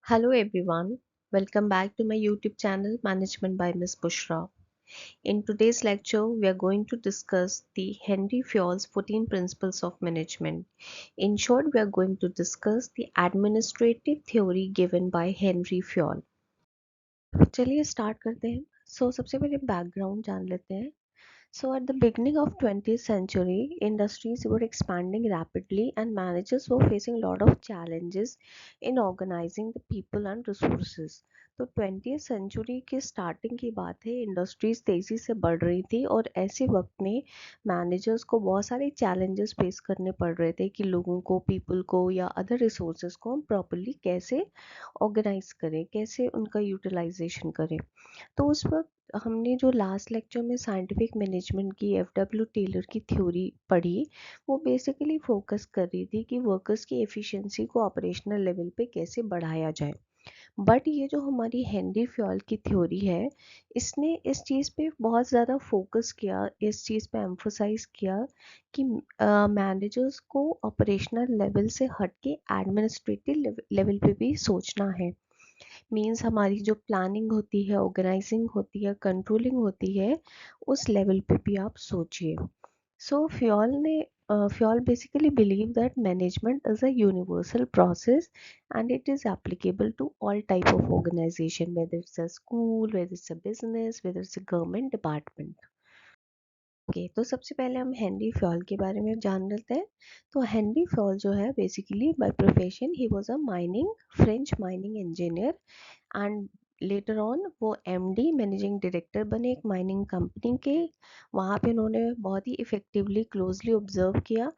Hello everyone, welcome back to my YouTube channel Management by Ms. Bushra. In today's lecture, we are going to discuss the Henry Fayol's 14 Principles of Management. In short, we are going to discuss the administrative theory given by Henry Fayol. चलिए start करते हैं. सबसे पहले background जान लेते हैं. So, at the beginning of 20th century, industries were expanding rapidly and managers were facing a lot of challenges in organizing the people and resources. तो 20th century के स्टार्टिंग की बात है. इंडस्ट्रीज तेज़ी से बढ़ रही थी और ऐसे वक्त में मैनेजर्स को बहुत सारे चैलेंजेस फेस करने पड़ रहे थे कि लोगों को, पीपल को या अदर रिसोर्सेज को हम प्रॉपरली कैसे ऑर्गेनाइज करें, कैसे उनका यूटिलाइजेशन करें. तो उस वक्त हमने जो लास्ट लेक्चर में साइंटिफिक मैनेजमेंट की एफ.डब्ल्यू. टेलर की थ्योरी पढ़ी, वो बेसिकली फोकस कर रही थी कि वर्कर्स की एफिशिएंसी को ऑपरेशनल लेवल पे कैसे बढ़ाया जाए. बट ये जो हमारी हेनरी फ्योल की थ्योरी है, इसने इस चीज़ पे बहुत ज़्यादा फोकस किया, इस चीज़ पे एम्फोसाइज किया कि मैनेजर्स को ऑपरेशनल लेवल से हट के एडमिनिस्ट्रेटिव लेवल पे भी सोचना है. मीन्स हमारी जो प्लानिंग होती है, ऑर्गेनाइजिंग होती है, कंट्रोलिंग होती है, उस लेवल पे भी आप सोचिए. सो Fayol basically believe that management is a universal process and it is applicable to all type of organization, whether it's a school, whether it's a business, whether it's a government department. Okay, तो सबसे पहले हम Henry Fayol के बारे में जान लेते हैं. तो हेनरी फ्योल जो है basically by profession he was a French mining engineer and later on वो एमडी मैनेजिंग डायरेक्टर बने एक माइनिंग कंपनी के. वहाँ पे उन्होंने बहुत ही इफ़ेक्टिवली क्लोजली ऑब्जर्व किया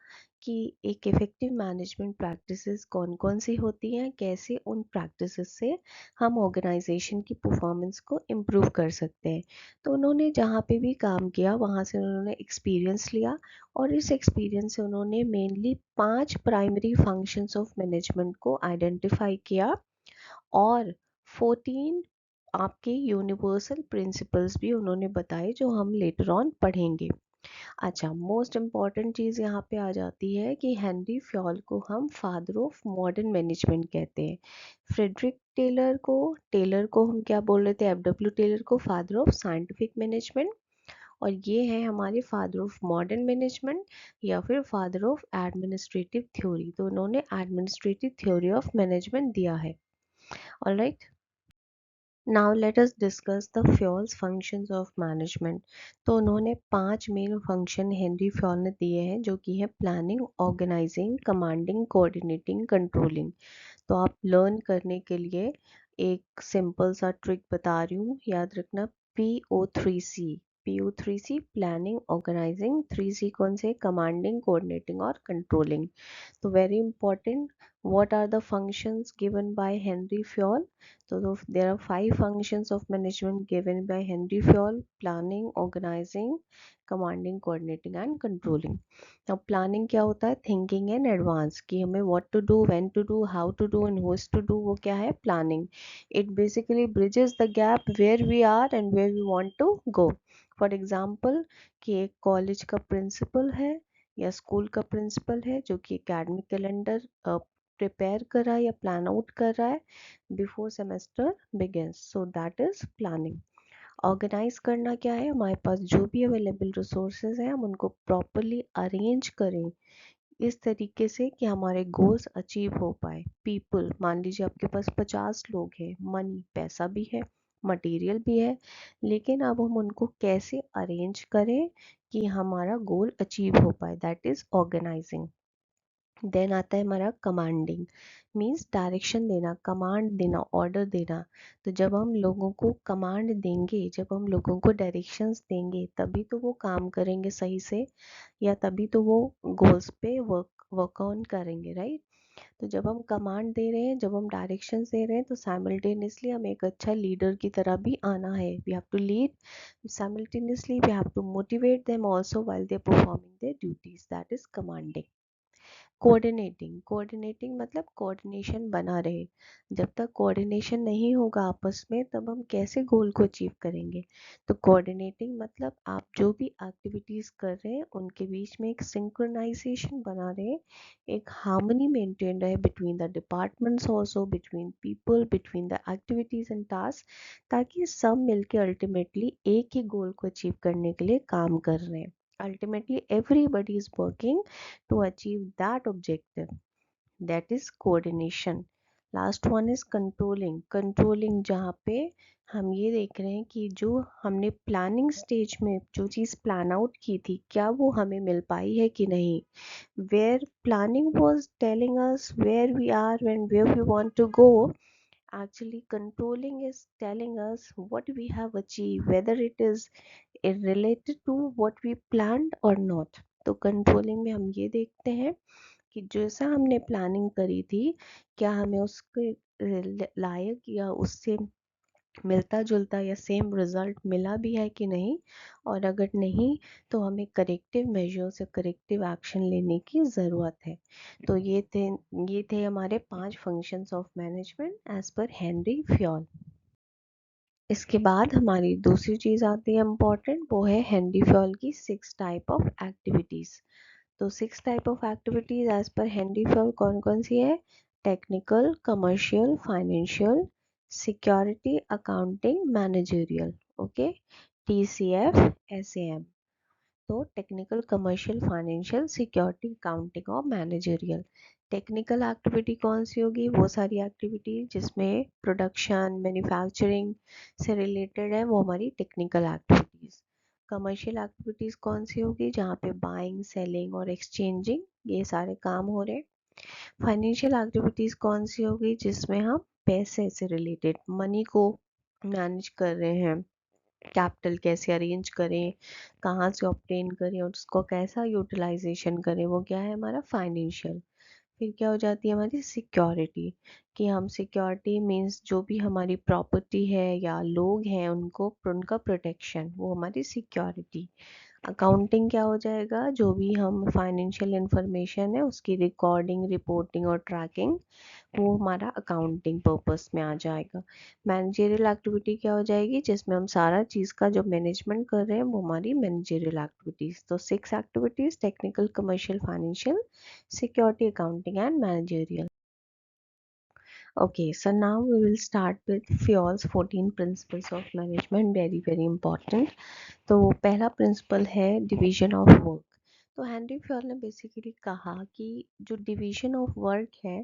कि एक इफ़ेक्टिव मैनेजमेंट प्रैक्टिसेस कौन कौन सी होती हैं, कैसे उन प्रैक्टिसेस से हम ऑर्गेनाइजेशन की परफॉर्मेंस को इम्प्रूव कर सकते हैं. तो उन्होंने जहाँ पे भी काम किया वहाँ से उन्होंने एक्सपीरियंस लिया और इस एक्सपीरियंस से उन्होंने mainly 5 primary functions of management को आइडेंटिफाई किया और 14 आपके यूनिवर्सल प्रिंसिपल्स भी उन्होंने बताए जो हम लेटर ऑन पढ़ेंगे. अच्छा, मोस्ट इम्पॉर्टेंट चीज़ यहाँ पे आ जाती है कि हेनरी फ्योल को हम फादर ऑफ मॉडर्न मैनेजमेंट कहते हैं. फ्रेडरिक टेलर को हम क्या बोल रहे थे, एफ.डब्ल्यू. टेलर को फादर ऑफ साइंटिफिक मैनेजमेंट, और ये है हमारे फादर ऑफ मॉडर्न मैनेजमेंट या फिर फादर ऑफ एडमिनिस्ट्रेटिव थ्योरी. तो उन्होंने एडमिनिस्ट्रेटिव थ्योरी ऑफ मैनेजमेंट दिया है. Alright, now let us discuss the Fayol's functions of management. तो उन्होंने 5 मेन फंक्शन हेनरी फ्योल ने दिए हैं जो कि है planning, organising, commanding, coordinating, controlling. तो आप लर्न करने के लिए एक सिंपल सा ट्रिक बता रही हूँ, याद रखना. PO3C प्लानिंग, ऑर्गेनाइजिंग, 3C कौन से, कमांडिंग, कोऑर्डिनेटिंग और कंट्रोलिंग. तो very important, what are the functions given by Henry Fayol? So there are 5 functions of management given by Henry Fayol: planning, organizing, commanding, coordinating and controlling. Now planning क्या होता है, thinking in advance कि हमें what to do, when to do, how to do and who is to do, वो क्या है, planning. It basically bridges the gap where we are and where we want to go. For example, कि एक college का principal है या school का principal है जो कि एकेडमिक कैलेंडर प्रिपेयर कर रहा है या प्लान आउट कर रहा है before semester begins. So that is planning. Organise करना क्या है, हमारे पास जो भी अवेलेबल रिसोर्सेज हैं हम उनको प्रॉपरली अरेंज करें इस तरीके से कि हमारे गोल्स अचीव हो पाए. पीपल, मान लीजिए आपके पास 50 लोग हैं, मनी, पैसा भी है, मटेरियल भी है, लेकिन अब हम उनको कैसे अरेंज करें कि हमारा गोल अचीव हो पाए, दैट इज ऑर्गेनाइजिंग. देन आता है हमारा कमांडिंग, मीन्स डायरेक्शन देना, कमांड देना, ऑर्डर देना. तो जब हम लोगों को कमांड देंगे, जब हम लोगों को डायरेक्शंस देंगे, तभी तो वो काम करेंगे सही से, या तभी तो वो गोल्स पे वर्क ऑन करेंगे, राइट. तो जब हम कमांड दे रहे हैं, जब हम डायरेक्शंस दे रहे हैं, तो साइमल्टेनियसली हमें एक अच्छा लीडर की तरह भी आना है. We have to lead simultaneously, we have to motivate them also while they are performing their duties, that is commanding. Coordinating मतलब कोऑर्डिनेशन बना रहे। जब तक कोऑर्डिनेशन नहीं होगा आपस में तब हम कैसे गोल को अचीव करेंगे। तो कोऑर्डिनेटिंग मतलब आप जो भी एक्टिविटीज कर रहे हैं उनके बीच में एक सिंक्रोनाइजेशन बना रहे, एक हार्मनी मेंटेन रहे between the departments, also between people, between the activities and task, ताकि सब मिलके अल्टीमेटली एक ही गोल को अचीव करने के लिए काम कर रहे हैं। Ultimately, everybody is working to achieve that objective. That is coordination. Last one is controlling. Controlling जहाँ पे हम ये देख रहे हैं कि जो हमने प्लानिंग स्टेज में जो चीज़ प्लान आउट की थी क्या वो हमें मिल पाई है कि नहीं. Where planning was telling us where we are and where we want to go, actually controlling is telling us what we have achieved, whether it is related to what we planned or not. तो controlling में हम ये देखते हैं कि जैसा हमने planning करी थी क्या हमें उसके लायक या उससे मिलता जुलता या सेम रिजल्ट मिला भी है कि नहीं, और अगर नहीं तो हमें करेक्टिव मेजर्स या करेक्टिव एक्शन लेने की ज़रूरत है. तो ये थे हमारे 5 functions of management as per Henri Fayol. इसके बाद हमारी दूसरी चीज़ आती है इम्पॉर्टेंट, वो है हेनरी फ्योल की 6 टाइप ऑफ एक्टिविटीज़. तो 6 type of activities as per Henri Fayol कौन कौन सी है? Technical, commercial, financial, security, accounting, managerial. Okay, TCF, SAM. तो technical, commercial, financial, security, accounting और मैनेजरियल. टेक्निकल एक्टिविटी कौन सी होगी? वो सारी एक्टिविटी जिसमें प्रोडक्शन, मैन्युफैक्चरिंग से रिलेटेड है, वो हमारी टेक्निकल एक्टिविटीज़. कमर्शियल एक्टिविटीज़ कौन सी होगी? जहाँ पे बाइंग, सेलिंग और एक्सचेंजिंग ये सारे काम हो रहे हैं. फाइनेंशियल एक्टिविटीज़ कौन सी होगी? जिसमें हम पैसे से रिलेटेड मनी को मैनेज कर रहे हैं, कैपिटल कैसे अरेंज करें, कहाँ से ऑब्टेन करें और उसको कैसा यूटिलाइजेशन करें, वो क्या है हमारा फाइनेंशियल. फिर क्या हो जाती है हमारी सिक्योरिटी, कि हम सिक्योरिटी मीन्स जो भी हमारी प्रॉपर्टी है या लोग हैं उनको उनका प्रोटेक्शन, वो हमारी सिक्योरिटी. अकाउंटिंग क्या हो जाएगा? जो भी हम फाइनेंशियल इंफॉर्मेशन है उसकी रिकॉर्डिंग, रिपोर्टिंग और ट्रैकिंग, वो हमारा अकाउंटिंग पर्पस में आ जाएगा. मैनेजरियल एक्टिविटी क्या हो जाएगी? जिसमें हम सारा चीज़ का जो मैनेजमेंट कर रहे हैं वो हमारी मैनेजरियल एक्टिविटीज़. तो 6 activities: technical, commercial, financial, security, accounting and managerial. Okay, so now we will start with Fioll's 14 principles of management. Very very important. तो पहला प्रिंसिपल है डिवीजन ऑफ वर्क. तो हेनरी फ्योल ने बेसिकली कहा कि जो division of work है,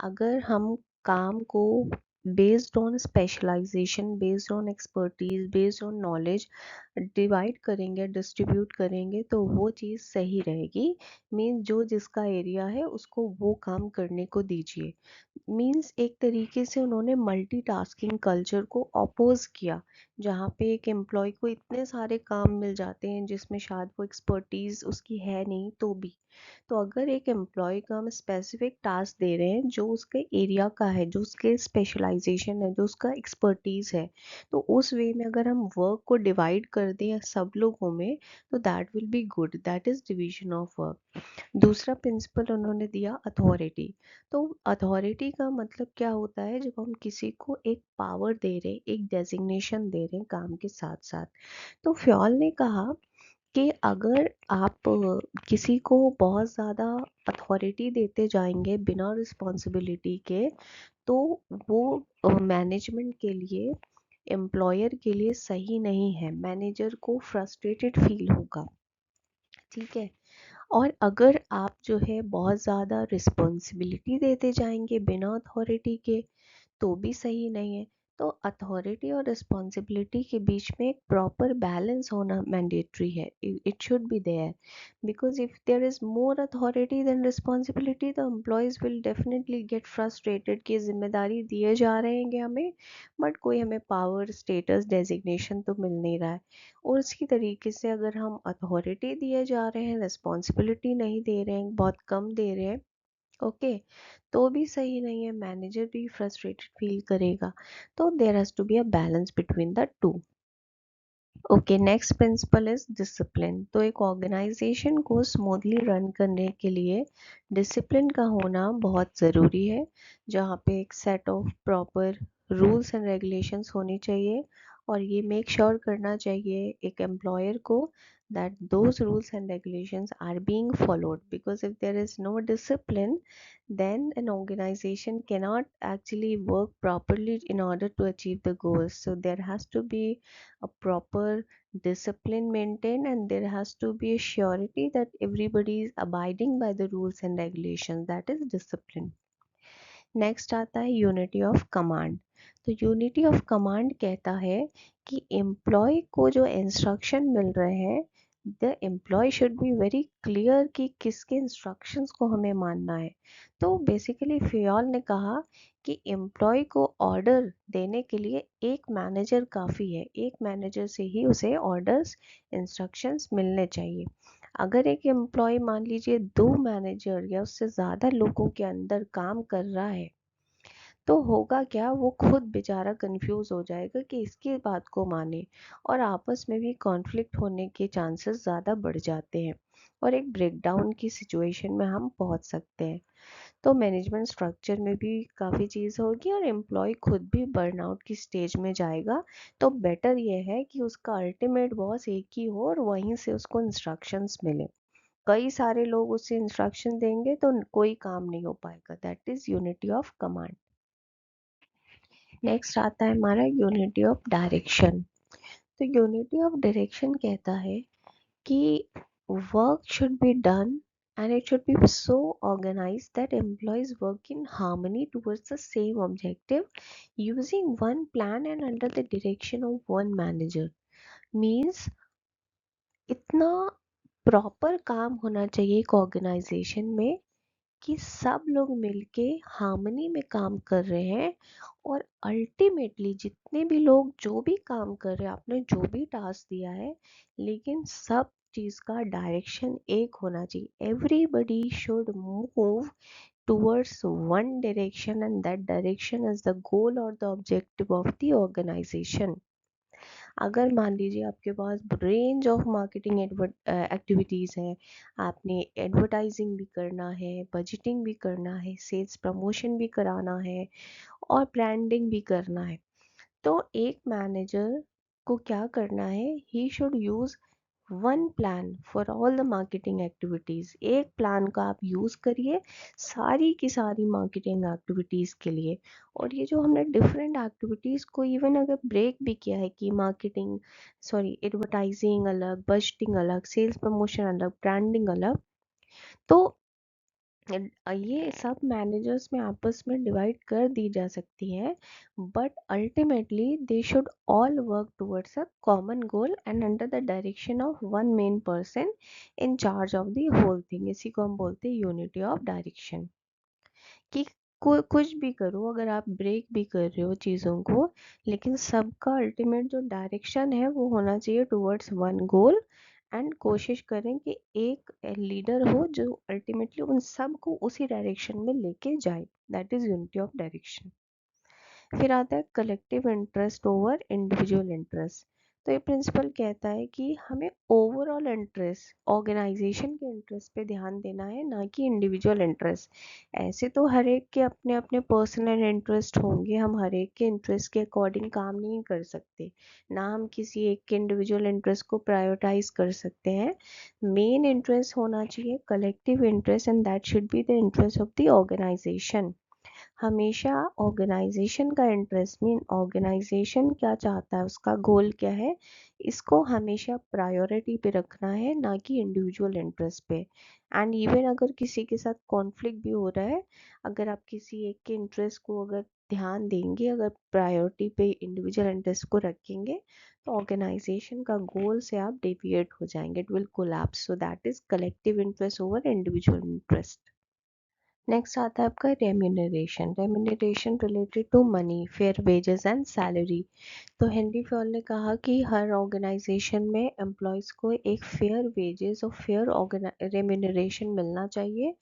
अगर हम काम को based on specialisation, based on expertise, based on knowledge divide करेंगे, डिस्ट्रीब्यूट करेंगे तो वो चीज़ सही रहेगी. मीन्स जो जिसका एरिया है उसको वो काम करने को दीजिए. मीन्स एक तरीके से उन्होंने मल्टीटास्किंग कल्चर को अपोज किया, जहाँ पे एक एम्प्लॉय को इतने सारे काम मिल जाते हैं जिसमें शायद वो एक्सपर्टीज उसकी है नहीं तो भी. तो अगर एक एम्प्लॉय को हम स्पेसिफिक टास्क दे रहे हैं जो उसके एरिया का है, जो उसके स्पेशलाइजेशन है, जो उसका एक्सपर्टीज है, तो उस वे में अगर हम वर्क को डिवाइड कर दें सब लोगों में तो that will be good. That is division of work. दूसरा प्रिंसिपल उन्होंने दिया अथॉरिटी. तो अथॉरिटी का मतलब क्या होता है? जब हम किसी को एक पावर दे रहे हैं, एक डेजिग्नेशन दे रहे हैं काम के साथ साथ. तो फ्योल ने कहा कि अगर आप किसी को बहुत ज़्यादा अथॉरिटी देते जाएंगे बिना रिस्पॉन्सिबिलिटी के, तो वो मैनेजमेंट के लिए, एम्प्लॉयर के लिए सही नहीं है. मैनेजर को फ्रस्ट्रेटेड फील होगा. ठीक है. और अगर आप जो है बहुत ज़्यादा रिस्पॉन्सिबिलिटी देते जाएंगे बिना अथॉरिटी के तो भी सही नहीं है. तो अथॉरिटी और रिस्पॉन्सिबिलिटी के बीच में एक प्रॉपर बैलेंस होना मैंडेटरी है. It should be there, because if there is more authority than responsibility the employees will definitely get frustrated कि जिम्मेदारी दिए जा रहे हैं हमें, बट कोई हमें पावर, स्टेटस, डेजिग्नेशन तो मिल नहीं रहा है. और इसी तरीके से अगर हम अथॉरिटी दिए जा रहे हैं, रिस्पॉन्सिबिलिटी नहीं दे रहे हैं, बहुत कम दे रहे हैं, ओके, तो भी सही नहीं है. मैनेजर भी फ्रस्ट्रेटेड फील करेगा. तो there has to be a balance between the two. Okay, next principle is discipline. तो एक ऑर्गेनाइजेशन को स्मूथली रन करने के लिए डिसिप्लिन का होना बहुत ज़रूरी है, जहाँ पे एक set of proper rules and regulations होनी चाहिए, और ये मेक श्योर करना चाहिए एक एम्प्लॉयर को that those rules and regulations are being followed, because if there is no discipline, then an organization cannot actually work properly in order to achieve the goals. So there has to be a proper discipline maintained, and there has to be a surety that everybody is abiding by the rules and regulations. That is discipline. Next आता है unity of command. तो unity of command कहता है कि employ को जो instruction मिल रहे हैं, the employee should be very clear कि किसके इंस्ट्रक्शंस को हमें मानना है। तो बेसिकली फियोल ने कहा कि एम्प्लॉय को ऑर्डर देने के लिए एक मैनेजर काफ़ी है, एक मैनेजर से ही उसे ऑर्डर्स इंस्ट्रक्शंस मिलने चाहिए। अगर एक एम्प्लॉय मान लीजिए दो मैनेजर या उससे ज़्यादा लोगों के अंदर काम कर रहा है, तो होगा क्या, वो खुद बेचारा कंफ्यूज हो जाएगा कि इसकी बात को माने, और आपस में भी कॉन्फ्लिक्ट होने के चांसेस ज़्यादा बढ़ जाते हैं, और एक ब्रेकडाउन की सिचुएशन में हम पहुंच सकते हैं। तो मैनेजमेंट स्ट्रक्चर में भी काफ़ी चीज़ होगी, और एम्प्लॉय खुद भी बर्नआउट की स्टेज में जाएगा। तो बेटर ये है कि उसका अल्टीमेट बॉस एक ही हो और वहीं से उसको इंस्ट्रक्शंस मिले। कई सारे लोग उसे इंस्ट्रक्शन देंगे तो कोई काम नहीं हो पाएगा। That is unity of command. Next आता है हमारा यूनिटी ऑफ डायरेक्शन। तो यूनिटी ऑफ डायरेक्शन कहता है कि work should be done and it should be so organized that employees work in harmony towards the same objective using one plan and under the direction of one manager. Means इतना proper काम होना चाहिए एक organisation में कि सब लोग मिलके हार्मनी में काम कर रहे हैं, और अल्टीमेटली जितने भी लोग जो भी काम कर रहे हैं, आपने जो भी टास्क दिया है, लेकिन सब चीज़ का डायरेक्शन एक होना चाहिए। Everybody should move towards one direction, and that direction is the goal or the objective of the organization. अगर मान लीजिए आपके पास रेंज ऑफ मार्केटिंग एक्टिविटीज़ हैं, आपने एडवर्टाइजिंग भी करना है, बजटिंग भी करना है, सेल्स प्रमोशन भी कराना है, और ब्रांडिंग भी करना है, तो एक मैनेजर को क्या करना है, he should use one plan for all the marketing activities. एक प्लान का आप यूज़ करिए सारी की सारी मार्केटिंग एक्टिविटीज़ के लिए। और ये जो हमने डिफरेंट एक्टिविटीज़ को इवन अगर ब्रेक भी किया है कि मार्केटिंग, सॉरी, एडवर्टाइजिंग अलग, बजटिंग अलग, सेल्स प्रमोशन अलग, ब्रांडिंग अलग, तो ये सब मैनेजर्स में आपस में डिवाइड कर दी जा सकती है, but ultimately they should all work towards a common goal and under the direction of one main person in charge of the whole thing. इसी को हम बोलते हैं यूनिटी ऑफ डायरेक्शन। कि कुछ भी करो, अगर आप ब्रेक भी कर रहे हो चीज़ों को, लेकिन सबका अल्टीमेट जो डायरेक्शन है वो होना चाहिए टुवर्ड्स वन गोल, एंड कोशिश करें कि एक लीडर हो जो अल्टीमेटली उन सब को उसी डायरेक्शन में लेके जाए। That is unity of direction. फिर आता है collective interest over individual interest. तो ये प्रिंसिपल कहता है कि हमें ओवरऑल इंटरेस्ट, ऑर्गेनाइजेशन के इंटरेस्ट पे ध्यान देना है, ना कि इंडिविजुअल इंटरेस्ट। ऐसे तो हर एक के अपने अपने पर्सनल इंटरेस्ट होंगे, हम हर एक के इंटरेस्ट के अकॉर्डिंग काम नहीं कर सकते, ना हम किसी एक के इंडिविजुअल इंटरेस्ट को प्रायोरिटाइज कर सकते हैं। मेन इंटरेस्ट होना चाहिए collective interest, and that should be the interest of the organisation. हमेशा ऑर्गेनाइजेशन का इंटरेस्ट, मीन ऑर्गेनाइजेशन क्या चाहता है, उसका गोल क्या है, इसको हमेशा प्रायोरिटी पे रखना है, ना कि इंडिविजुअल इंटरेस्ट पे। एंड इवन अगर किसी के साथ कॉन्फ्लिक्ट भी हो रहा है, अगर आप किसी एक के इंटरेस्ट को अगर ध्यान देंगे, अगर प्रायोरिटी पे इंडिविजुअल इंटरेस्ट को रखेंगे, तो ऑर्गेनाइजेशन का गोल से आप डेविएट हो जाएंगे, it will collapse. So that is collective interest over individual interest. Next आता है आपका remuneration. Remuneration related to money, fair wages and salary. तो हेनरी फॉल ने कहा कि हर ऑर्गेनाइजेशन में एम्प्लॉयज़ को एक फेयर वेजेस और फेयर रेम्यूनरेशन मिलना चाहिए।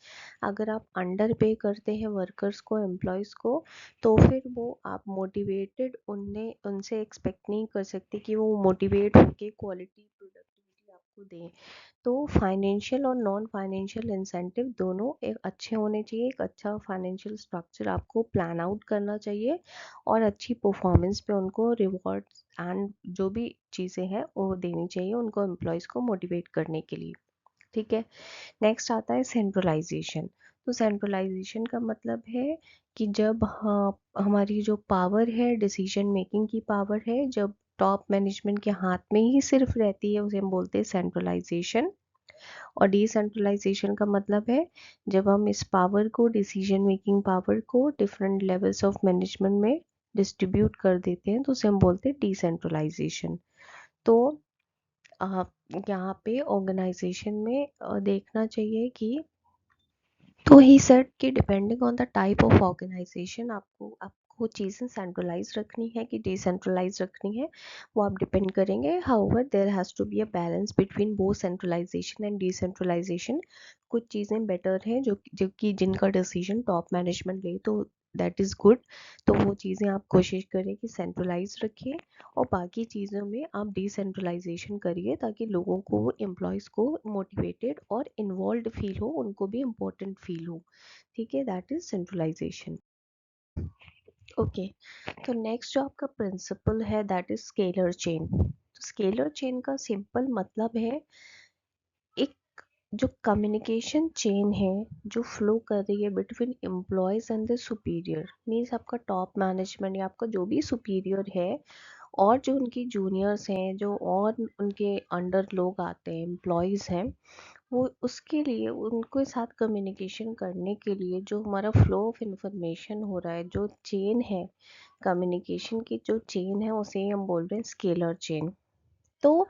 अगर आप अंडर पे करते हैं वर्कर्स को, एम्प्लॉयज़ को, तो फिर वो आप मोटिवेटेड उनसे एक्सपेक्ट नहीं कर सकते कि वो मोटिवेट होकर क्वालिटी प्रोडक्टिविटी आपको दें। तो फाइनेंशियल और नॉन फाइनेंशियल इंसेंटिव दोनों एक अच्छे होने चाहिए। एक अच्छा फाइनेंशियल स्ट्रक्चर आपको प्लान आउट करना चाहिए और अच्छी परफॉर्मेंस पे उनको रिवॉर्ड्स एंड जो भी चीज़ें हैं वो देनी चाहिए उनको, एम्प्लॉयज़ को मोटिवेट करने के लिए। ठीक है। नेक्स्ट आता है सेंट्रलाइजेशन। तो सेंट्रलाइजेशन का मतलब है कि जब हमारी जो पावर है, डिसीजन मेकिंग की पावर है, जब टॉप मैनेजमेंट के हाथ में ही सिर्फ रहती है, उसे हम बोलते हैं सेंट्रलाइजेशन। और डिसेंट्रलाइजेशन का मतलब है जब हम इस पावर को, डिसीजन मेकिंग पावर को डिफरेंट लेवल्स ऑफ मैनेजमेंट में डिस्ट्रीब्यूट कर देते हैं, तो उसे हम बोलते हैं डिसेंट्रलाइजेशन। तो यहाँ पे ऑर्गेनाइजेशन में देखना चाहिए कि, तो ही सेड कि depending on the type of organisation आपको चीज़ें सेंट्रलाइज रखनी है कि डिसेंट्रलाइज रखनी है, वो आप डिपेंड करेंगे। However there has to be a balance between both centralisation and decentralisation. कुछ चीज़ें बेटर हैं जो कि जिनका डिसीजन टॉप मैनेजमेंट ले, तो दैट इज़ गुड। तो वो चीज़ें आप कोशिश करें कि सेंट्रलाइज रखिए, और बाकी चीज़ों में आप डिसेंट्रलाइजेशन करिए ताकि लोगों को, एम्प्लॉयज़ को मोटिवेटेड और इन्वॉल्व फील हो, उनको भी इम्पोर्टेंट फील हो। ठीक है, दैट इज सेंट्रलाइजेशन। ओके। तो नेक्स्ट जो आपका प्रिंसिपल है दैट इज स्केलर चेन। तो स्केलर चेन का सिंपल मतलब है एक जो कम्युनिकेशन चेन है जो फ्लो कर रही है between employees and the superior. Means आपका टॉप मैनेजमेंट या आपका जो भी सुपीरियर है और जो उनकी जूनियर्स हैं, जो और उनके अंडर लोग आते हैं, एम्प्लॉयज़ हैं, वो उसके लिए उनके साथ कम्युनिकेशन करने के लिए जो हमारा फ्लो ऑफ इंफॉर्मेशन हो रहा है, जो चेन है, कम्युनिकेशन की जो चेन है, उसे हम बोल रहे हैं स्केलर चेन। तो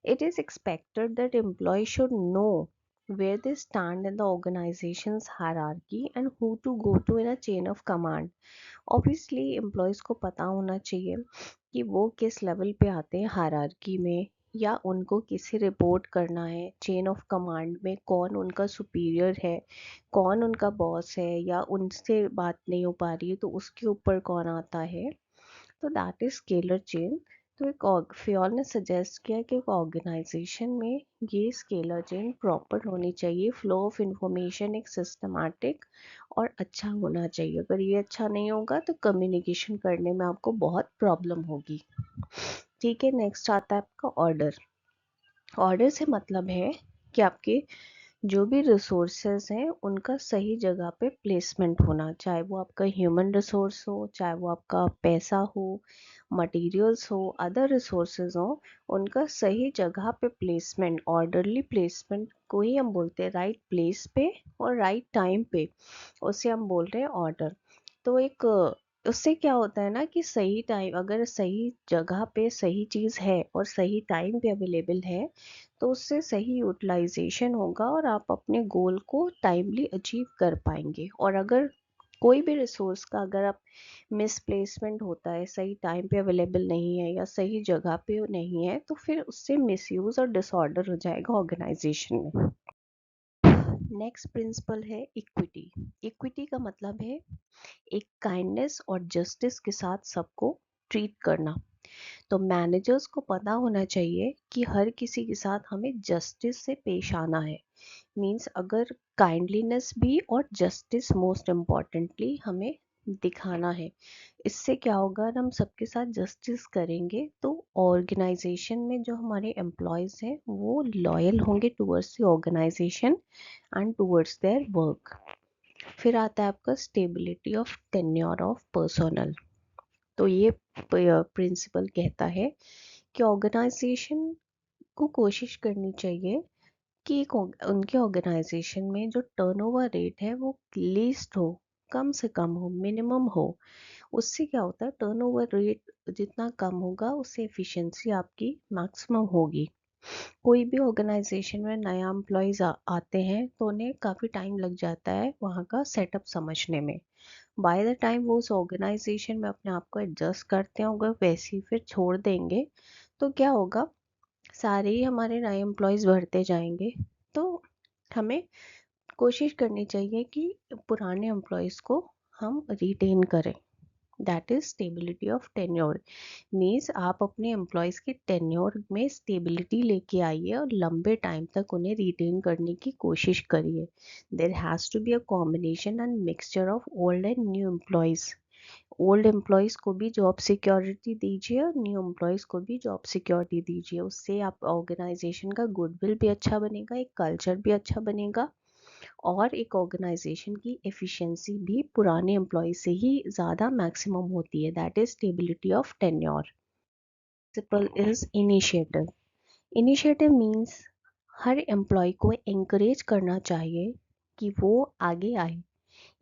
it is expected that employees should know where they stand in the organization's hierarchy and who to go to in a chain of command. Obviously employees को पता होना चाहिए कि वो किस लेवल पे आते हैं हायरार्की में, या उनको किसे रिपोर्ट करना है, चेन ऑफ कमांड में कौन उनका सुपीरियर है, कौन उनका बॉस है, या उनसे बात नहीं हो पा रही है तो उसके ऊपर कौन आता है। तो दैट इज स्केलर चेन। तो एक फ्योल ने सजेस्ट किया कि एक ऑर्गेनाइजेशन में ये स्केलर चेन प्रॉपर होनी चाहिए, फ्लो ऑफ इंफॉर्मेशन एक सिस्टमैटिक और अच्छा होना चाहिए। अगर ये अच्छा नहीं होगा तो कम्युनिकेशन करने में आपको बहुत प्रॉब्लम होगी। ठीक है। नेक्स्ट आता है आपका ऑर्डर। ऑर्डर से मतलब है कि आपके जो भी रिसोर्सेज हैं उनका सही जगह पे प्लेसमेंट होना, चाहे वो आपका ह्यूमन रिसोर्स हो, चाहे वो आपका पैसा हो, मटेरियल्स हो, अदर रिसोर्सेज हो, उनका सही जगह पे प्लेसमेंट, ऑर्डरली प्लेसमेंट को ही हम बोलते हैं, राइट प्लेस पे और राइट टाइम पे, उसे हम बोल रहे हैं ऑर्डर। तो एक उससे क्या होता है ना कि सही टाइम, अगर सही जगह पे सही चीज़ है और सही टाइम पे अवेलेबल है, तो उससे सही यूटिलाइजेशन होगा और आप अपने गोल को टाइमली अचीव कर पाएंगे। और अगर कोई भी रिसोर्स का अगर आप मिसप्लेसमेंट होता है, सही टाइम पे अवेलेबल नहीं है या सही जगह पे नहीं है, तो फिर उससे मिसयूज और डिसऑर्डर हो जाएगा ऑर्गेनाइजेशन में। नेक्स्ट प्रिंसिपल है इक्विटी। इक्विटी का मतलब है एक काइंडनेस और जस्टिस के साथ सबको ट्रीट करना। तो मैनेजर्स को पता होना चाहिए कि हर किसी के साथ हमें जस्टिस से पेश आना है। मीन्स अगर काइंडलीनेस भी और जस्टिस मोस्ट इम्पॉर्टेंटली हमें दिखाना है। इससे क्या होगा, हम सबके साथ जस्टिस करेंगे तो ऑर्गेनाइजेशन में जो हमारे एम्प्लॉयज़ हैं वो लॉयल होंगे towards the organisation and towards their work. फिर आता है आपका stability of tenure of personnel. तो ये प्रिंसिपल कहता है कि ऑर्गेनाइजेशन को कोशिश करनी चाहिए कि उनके ऑर्गेनाइजेशन में जो टर्नओवर रेट है वो लीस्ट हो, कम से कम हो, मिनिमम हो। उससे क्या होता है, टर्नओवर रेट जितना कम होगा उससे एफिशिएंसी आपकी मैक्सिमम होगी। कोई भी ऑर्गेनाइजेशन में नया एम्प्लॉयज़ आते हैं तो उन्हें काफ़ी टाइम लग जाता है वहाँ का सेटअप समझने में। बाय द टाइम वो उस ऑर्गेनाइजेशन में अपने आप को एडजस्ट करते हैं, अगर वैसे ही फिर छोड़ देंगे तो क्या होगा, सारे ही हमारे नए एम्प्लॉयज़ बढ़ते जाएंगे। तो हमें कोशिश करनी चाहिए कि पुराने एम्प्लॉयज़ को हम रिटेन करें। That is stability of tenure. Means आप अपने एम्प्लॉयज़ के टेन्योर में स्टेबिलिटी लेके आइए और लंबे टाइम तक उन्हें रिटेन करने की कोशिश करिए। There has to be a combination and mixture of old and new employees. Old employees को भी जॉब सिक्योरिटी दीजिए और न्यू एम्प्लॉयज़ को भी जॉब सिक्योरिटी दीजिए। उससे आप ऑर्गेनाइजेशन का गुडविल भी अच्छा बनेगा, एक कल्चर भी अच्छा बनेगा, और एक ऑर्गेनाइजेशन की एफिशिएंसी भी पुराने एम्प्लॉय से ही ज़्यादा मैक्सिमम होती है। That is stability of tenure. Principle is initiative. Initiative means हर एम्प्लॉय को एंकरेज करना चाहिए कि वो आगे आए,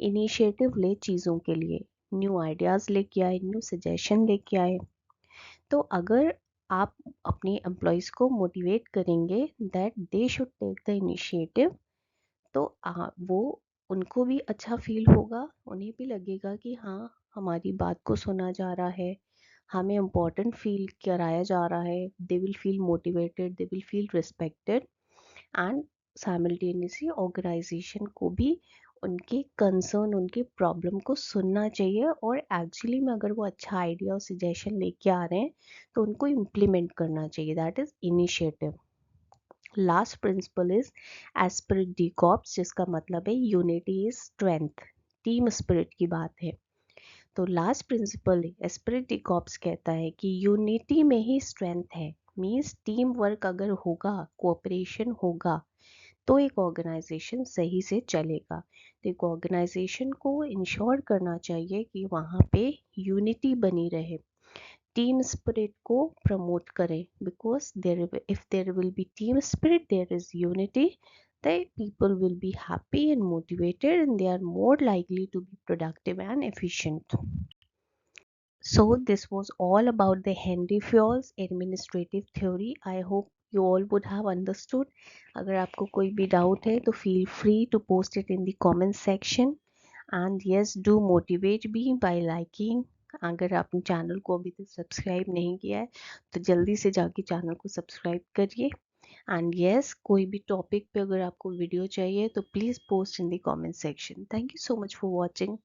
इनिशिएटिव ले चीज़ों के लिए, न्यू आइडियाज़ लेके आए, न्यू सजेशन लेके आए। तो अगर आप अपने एम्प्लॉयज़ को मोटिवेट करेंगे that they should take the initiative, तो वो उनको भी अच्छा फील होगा, उन्हें भी लगेगा कि हाँ, हमारी बात को सुना जा रहा है, हमें इम्पोर्टेंट फील कराया जा रहा है। They will feel motivated, they will feel respected, and simultaneously organisation को भी उनके कंसर्न, उनके प्रॉब्लम को सुनना चाहिए, और एक्चुअली में अगर वो अच्छा आइडिया और सजेशन लेके आ रहे हैं तो उनको इम्प्लीमेंट करना चाहिए। That is initiative. Last principle is esprit de corps, जिसका मतलब है unity is strength. Team spirit की बात है। तो last principle esprit de corps कहता है कि यूनिटी में ही स्ट्रेंथ है। मीन्स टीम वर्क अगर होगा, कोऑपरेशन होगा, तो एक ऑर्गेनाइजेशन सही से चलेगा। तो एक ऑर्गेनाइजेशन को इंश्योर करना चाहिए कि वहाँ पे यूनिटी बनी रहे, टीम स्पिरिट को प्रमोट करें, because there if there will be team spirit, there is unity, the people will be happy and motivated, and they are more likely to be productive and efficient. So this was all about the Henry Fayol's administrative theory. I hope you all would have understood. अगर आपको कोई भी doubt है तो feel free to post it in the comment section. And yes, do motivate me by liking. अगर आपने channel को अभी तक सब्सक्राइब नहीं किया है तो जल्दी से जाके चैनल को सब्सक्राइब करिए। एंड यस, कोई भी टॉपिक पे अगर आपको वीडियो चाहिए तो please post in the comment section. Thank you so much for watching.